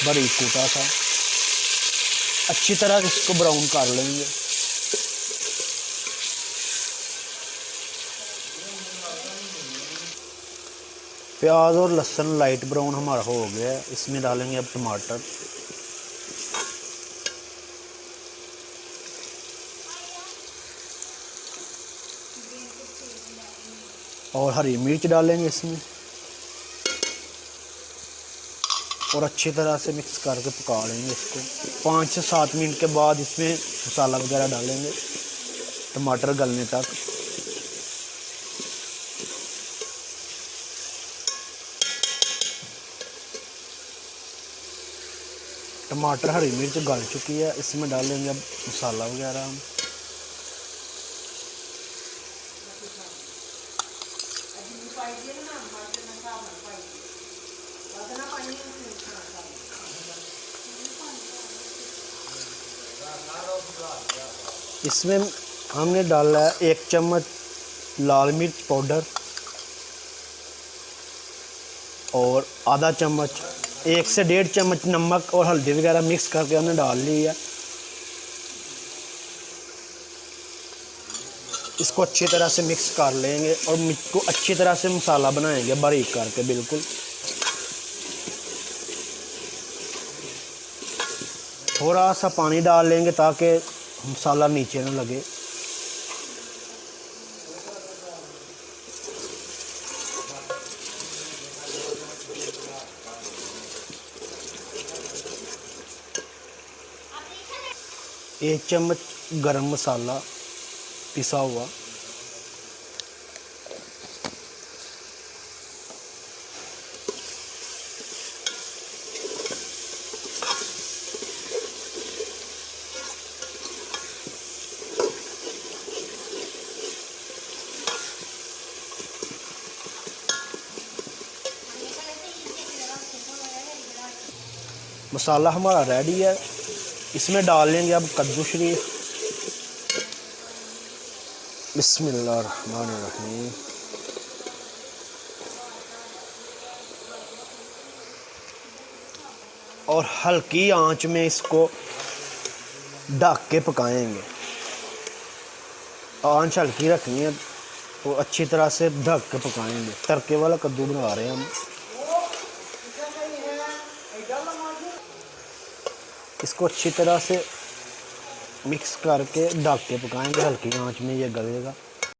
बारीक कूटा था। अच्छी तरह इसको ब्राउन कर लेंगे। प्याज और लहसुन लाइट ब्राउन हमारा हो गया है। इसमें डालेंगे अब टमाटर और हरी मिर्च डालेंगे इसमें और अच्छी तरह से मिक्स करके पका लेंगे इसको। 5 से 7 मिनट के बाद इसमें मसाला वगैरह डालेंगे टमाटर गलने तक। टमाटर हरी मिर्च गल चुकी है, इसमें डालेंगे अब मसाला वगैरह हम। इसमें हमने डाला है 1 चम्मच लाल मिर्च पाउडर और आधा चम्मच 1 से 1.5 चम्मच नमक और हल्दी वगैरह मिक्स करके हमने डाल ली है। इसको अच्छी तरह से मिक्स कर लेंगे और मिर्च को अच्छी तरह से मसाला बनाएंगे बारीक करके बिल्कुल। थोड़ा सा पानी डाल लेंगे ताकि मसाला नीचे न लगे। एक चम्मच गरम मसाला पिसा हुआ, मसाला हमारा रेडी है। इसमें डाल लेंगे अब कद्दू शरीफ। बिस्मिल्लाहिर्रहमानिर्रहीम। और हल्की आंच में इसको ढक के पकाएंगे। आंच हल्की रखनी है तो अच्छी तरह से ढक के पकाएंगे। तड़के वाला कद्दू बना रहे हैं हम। इसको अच्छी तरह से मिक्स करके ढक के पकाएंगे। हल्की आंच में ये गलेगा।